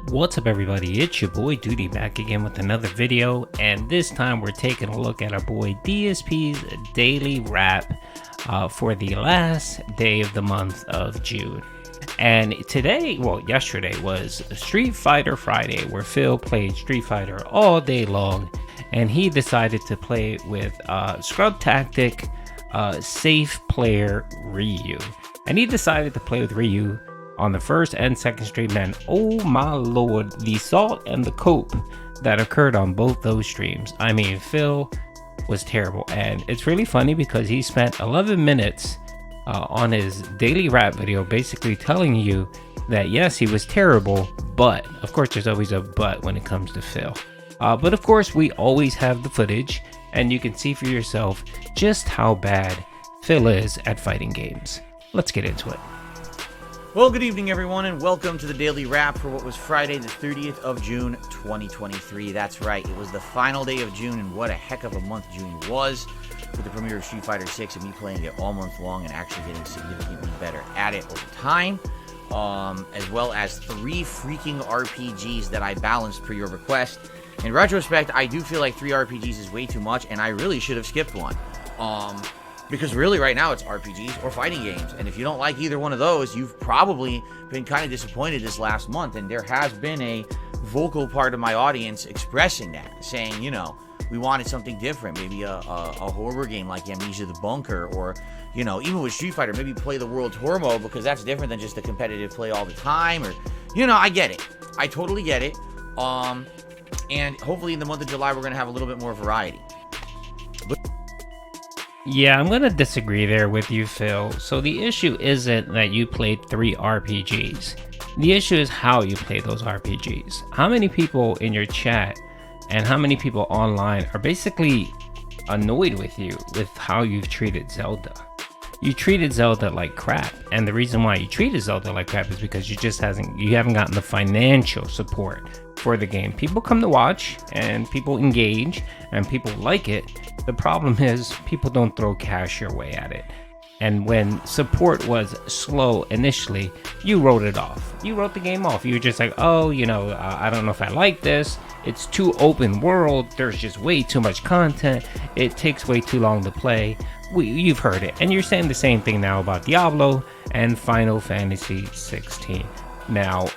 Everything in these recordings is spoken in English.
What's up, everybody? It's your boy Doody back again with another video, and this time we're taking a look at our boy DSP's daily wrap for the last day of the month of June. And today, well, yesterday was Street Fighter Friday, where Phil played Street Fighter all day long, and he decided to play with Scrub Tactic safe player Ryu. And he decided to play with Ryu on the first and second stream. Man, oh my lord, the salt and the cope that occurred on both those streams. I mean, Phil was terrible, and it's really funny because he spent 11 minutes on his daily rap video basically telling you that yes, he was terrible, but of course there's always a but when it comes to Phil. But of course we always have the footage, and you can see for yourself just how bad Phil is at fighting games. Let's get into it. Well, good evening, everyone, and welcome to the Daily Wrap for what was Friday, the 30th of June, 2023. That's right, it was the final day of June, and what a heck of a month June was, with the premiere of Street Fighter 6 and me playing it all month long and actually getting significantly better at it over time, as well as 3 freaking RPGs that I balanced per your request. In retrospect, I do feel like 3 RPGs is way too much, and I really should have skipped one. Because really right now it's RPGs or fighting games, and if you don't like either one of those, you've probably been kind of disappointed this last month, and there has been a vocal part of my audience expressing that, saying, you know, we wanted something different, maybe a horror game like Amnesia the Bunker, or, you know, even with Street Fighter, maybe play the World Tour mode, because that's different than just the competitive play all the time, or, you know, I get it. I totally get it. And hopefully in the month of July, we're going to have a little bit more variety. Yeah, I'm gonna disagree there with you, Phil. So the issue isn't that you played 3 RPGs. The issue is how you play those RPGs. How many people in your chat and how many people online are basically annoyed with you with how you've treated Zelda? You treated Zelda like crap, and the reason why you treated Zelda like crap is because you haven't gotten the financial support for the game. People come to watch and people engage and people like it. The problem is people don't throw cash your way at it. And when support was slow initially, you wrote it off. You wrote the game off. You were just like, oh, you know, I don't know if I like this. It's too open world. There's just way too much content. It takes way too long to play. You've heard it. And you're saying the same thing now about Diablo and Final Fantasy 16. Now,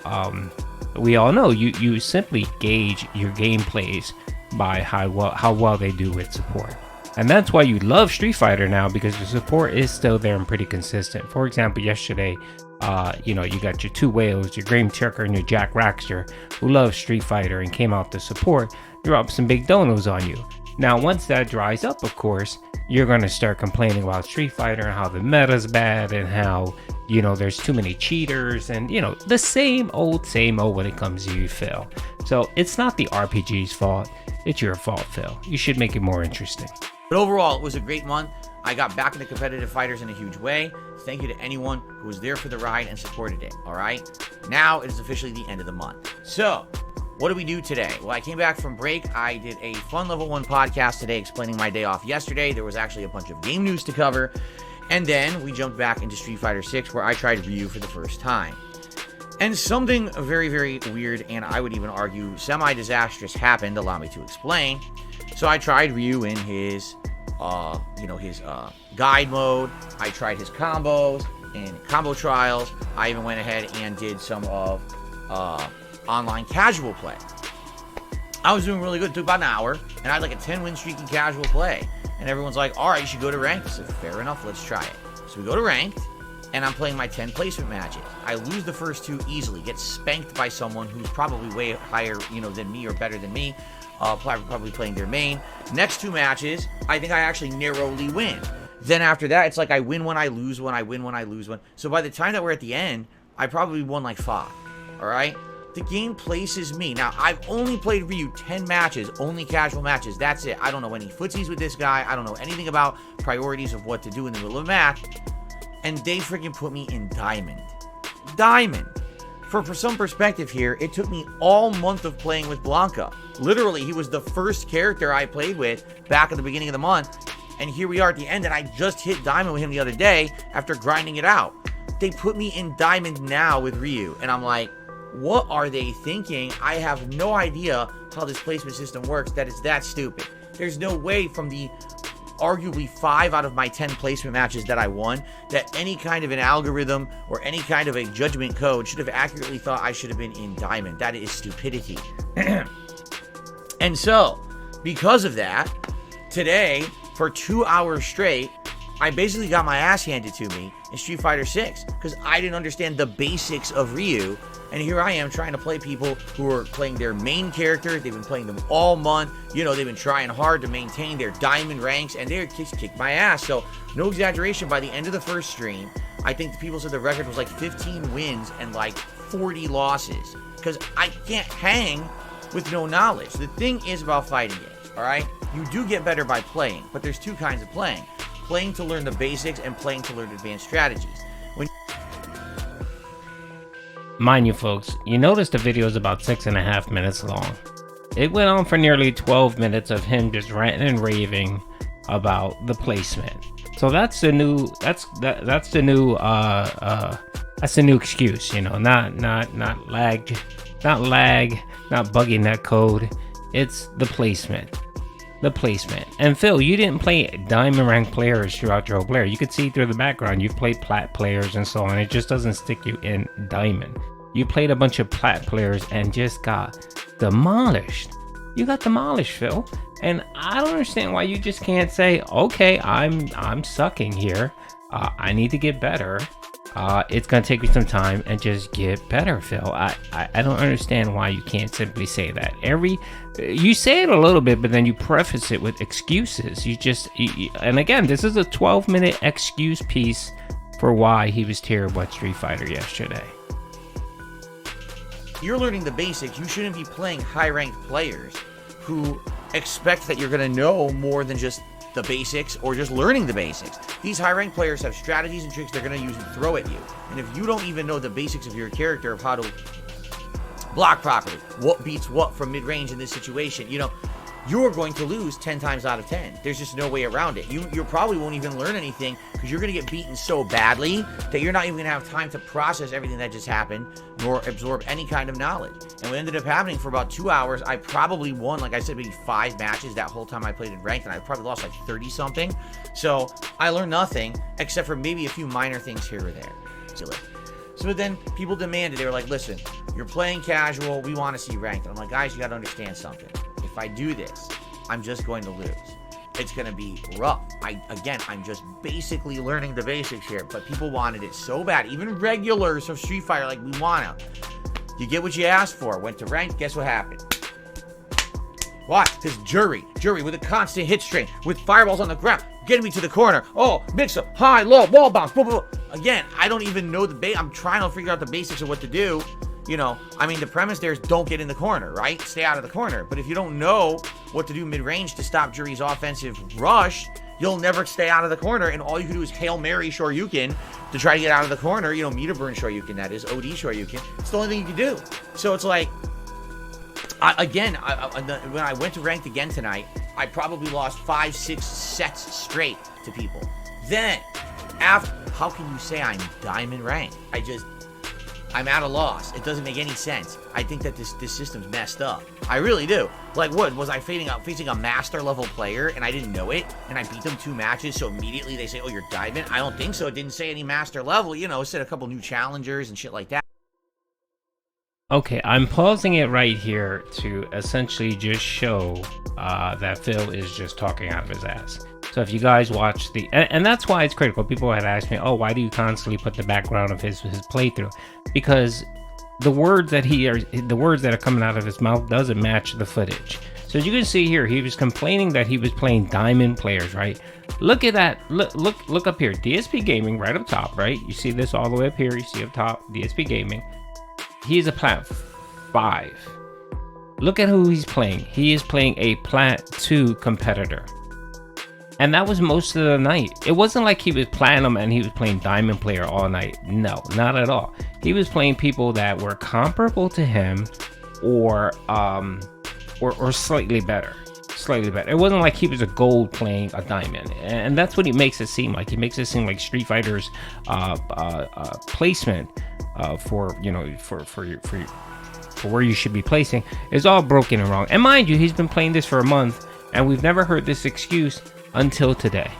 we all know you simply gauge your gameplays by how well they do with support. And that's why you love Street Fighter now, because the support is still there and pretty consistent. For example, yesterday, you know, you got your 2 whales, your Graham Tucker and your Jack Raxter, who love Street Fighter and came out to support, drop some big donos on you. Now, once that dries up, of course, you're going to start complaining about Street Fighter and how the meta's bad and how, you know, there's too many cheaters and, you know, the same old when it comes to you, Phil. So it's not the RPG's fault. It's your fault, Phil. You should make it more interesting. But overall, it was a great month. I got back into competitive fighters in a huge way. Thank you to anyone who was there for the ride and supported it, all right? Now it is officially the end of the month. So, what did we do today? Well, I came back from break. I did a fun level 1 podcast today explaining my day off yesterday. There was actually a bunch of game news to cover. And then we jumped back into Street Fighter 6, where I tried Ryu for the first time. And something very, very weird, and I would even argue semi-disastrous, happened. Allow me to explain. So I tried Ryu in his guide mode. I tried his combos in combo trials. I even went ahead and did some of online casual play. I was doing really good. It took about an hour, and I had like a 10-win streak in casual play. And everyone's like, all right, you should go to ranked. I said, fair enough, let's try it. So we go to ranked, and I'm playing my 10 placement matches. I lose the first 2 easily, get spanked by someone who's probably way higher, you know, than me or better than me. Probably playing their main. Next 2 matches, I think I actually narrowly win. Then after that, it's like I win one, I lose one, I win one, I lose one. So by the time that we're at the end, I probably won like 5. All right? The game places me. Now, I've only played Ryu 10 matches, only casual matches. That's it. I don't know any footsies with this guy. I don't know anything about priorities of what to do in the middle of a match. And they freaking put me in Diamond. Diamond. For some perspective here, it took me all month of playing with Blanca. Literally, he was the first character I played with back at the beginning of the month. And here we are at the end, and I just hit Diamond with him the other day after grinding it out. They put me in Diamond now with Ryu. And I'm like, What are they thinking? I have no idea how this placement system works. That is that stupid. There's no way from the arguably 5 out of my 10 placement matches that I won that any kind of an algorithm or any kind of a judgment code should have accurately thought I should have been in diamond. That is stupidity. And so, because of that, today, for 2 hours straight, I basically got my ass handed to me in Street Fighter 6 because I didn't understand the basics of Ryu. And here I am trying to play people who are playing their main character. They've been playing them all month. You know, they've been trying hard to maintain their diamond ranks, and they're just kicked my ass. So, no exaggeration, by the end of the first stream, I think the people said the record was like 15 wins and like 40 losses. Because I can't hang with no knowledge. The thing is about fighting games, all right? You do get better by playing, but there's 2 kinds of playing. Playing to learn the basics and playing to learn advanced strategies. Mind you, folks, you notice the video is about 6.5 minutes long. It went on for nearly 12 minutes of him just ranting and raving about the placement. So that's the new that's the new excuse, you know, not bugging that code. It's the placement. The placement. And Phil, you didn't play diamond rank players throughout your whole player. You could see through the background you've played plat players and so on. It just doesn't stick you in diamond. You played a bunch of plat players and just got demolished. You got demolished, Phil. And I don't understand why you just can't say, okay, I'm sucking here. I need to get better. It's gonna take me some time and just get better, Phil. I don't understand why you can't simply say that. You say it a little bit, but then you preface it with excuses. And again, this is a 12-minute excuse piece for why he was terrible at Street Fighter yesterday. You're learning the basics. You shouldn't be playing high-ranked players who expect that you're gonna know more than just the basics or just learning the basics. These high-ranked players have strategies and tricks they're going to use and throw at you. And if you don't even know the basics of your character, of how to block properly, what beats what from mid-range in this situation, you know, you're going to lose 10 times out of 10. There's just no way around it. You probably won't even learn anything because you're going to get beaten so badly that you're not even going to have time to process everything that just happened nor absorb any kind of knowledge. And what ended up happening for about 2 hours, I probably won, like I said, maybe 5 matches that whole time I played in ranked, and I probably lost like 30 something. So I learned nothing except for maybe a few minor things here or there. So then people demanded, they were like, listen, you're playing casual, we want to see ranked. And I'm like, guys, you got to understand something. If I do this, I'm just going to lose. It's going to be rough. I'm just basically learning the basics here, but people wanted it so bad. Even regulars of Street Fighter, like, we want to. You get what you asked for. Went to ranked, guess what happened? What? This jury with a constant hit string, with fireballs on the ground, getting me to the corner. Oh, mix up, high, low, wall bounce, boom, boom. Again, I don't even know I'm trying to figure out the basics of what to do. You know, I mean, the premise there is don't get in the corner, right? Stay out of the corner. But if you don't know what to do mid-range to stop Jury's offensive rush, you'll never stay out of the corner. And all you can do is Hail Mary Shoryuken to try to get out of the corner. You know, Meter Burn Shoryuken, that is, OD Shoryuken. It's the only thing you can do. So it's like, when I went to ranked again tonight, I probably lost 5-6 sets straight to people. Then, how can you say I'm diamond ranked? I'm at a loss. It doesn't make any sense. I think that this system's messed up. I really do. Like, what? Was I facing a master level player and I didn't know it? And I beat them 2 matches, so immediately they say, oh, you're diamond? I don't think so. It didn't say any master level. You know, it said a couple new challengers and shit like that. Okay, I'm pausing it right here to essentially just show that Phil is just talking out of his ass. So if you guys watch and that's why it's critical. People had asked me, oh, why do you constantly put the background of his playthrough? Because the words that are coming out of his mouth doesn't match the footage. So as you can see here, he was complaining that he was playing diamond players, right? Look at that. Look up here. DSP Gaming right up top, right? You see this all the way up here. You see up top, DSP Gaming. He is a plat 5. Look at who he's playing. He is playing a plat 2 competitor. And that was most of the night. It wasn't like he was platinum and he was playing diamond player all night. No, not at all. He was playing people that were comparable to him or slightly better. Slightly better. It wasn't like he was a gold playing a diamond. And that's what he makes it seem like. He makes it seem like Street Fighter's placement for where you should be placing is all broken and wrong. And mind you, he's been playing this for a month, and we've never heard this excuse until today,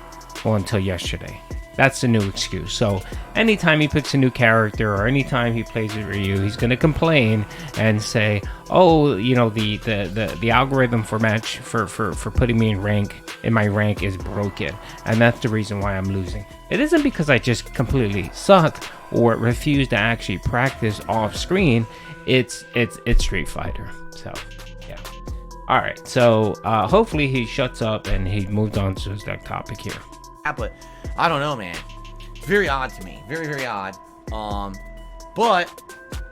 or until yesterday. That's the new excuse. So anytime he picks a new character or anytime he plays with Ryu, he's gonna complain and say, "Oh, the algorithm for putting me in my rank is broken, and that's the reason why I'm losing." It isn't because I just completely suck or refuse to actually practice off screen. It's Street Fighter. So yeah. All right. So hopefully he shuts up and he moved on to his next topic here. But I don't know, man. Very odd to me. Very, very odd. But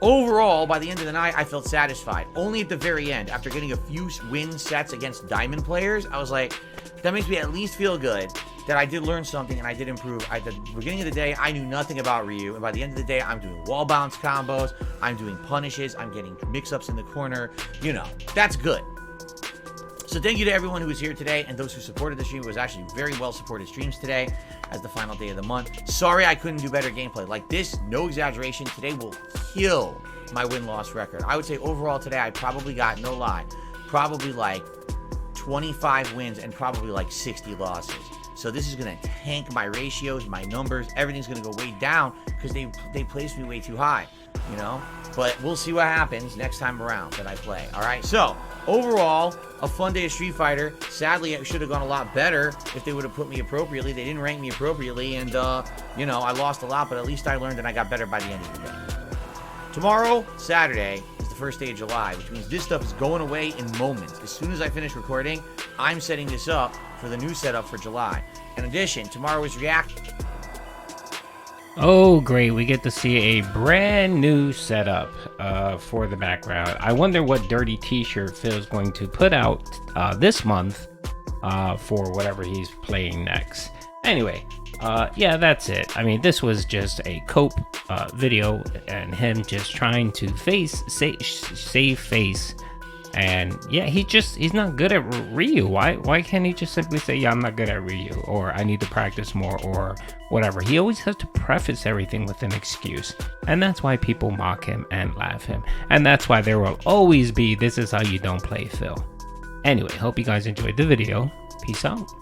overall, by the end of the night, I felt satisfied. Only at the very end, after getting a few win sets against Diamond players, I was like, that makes me at least feel good that I did learn something and I did improve. At the beginning of the day, I knew nothing about Ryu, and by the end of the day, I'm doing wall bounce combos, I'm doing punishes, I'm getting mix-ups in the corner. That's good. So thank you to everyone who was here today and those who supported the stream. It was actually very well supported streams today as the final day of the month. Sorry I couldn't do better gameplay. Like this, no exaggeration, today will kill my win-loss record. I would say overall today I probably got, no lie, probably like 25 wins and probably like 60 losses. So this is going to tank my ratios, my numbers. Everything's going to go way down because they placed me way too high, But we'll see what happens next time around that I play. All right, so overall, a fun day of Street Fighter. Sadly, it should have gone a lot better if they would have put me appropriately. They didn't rank me appropriately, and, I lost a lot, but at least I learned and I got better by the end of the day. Tomorrow, Saturday, is the first day of July, which means this stuff is going away in moments. As soon as I finish recording, I'm setting this up for the new setup for July. In addition, tomorrow is React. Oh, great. We get to see a brand new setup for the background. I wonder what dirty t-shirt Phil's going to put out this month for whatever he's playing next. Anyway, yeah, that's it. I mean, this was just a cope video and him just trying to save face. And yeah, he's not good at Ryu. Why can't he just simply say, yeah, I'm not good at Ryu, or I need to practice more, or whatever? He always has to preface everything with an excuse. And that's why people mock him and laugh him. And that's why there will always be, this is how you don't play Phil. Anyway, hope you guys enjoyed the video. Peace out.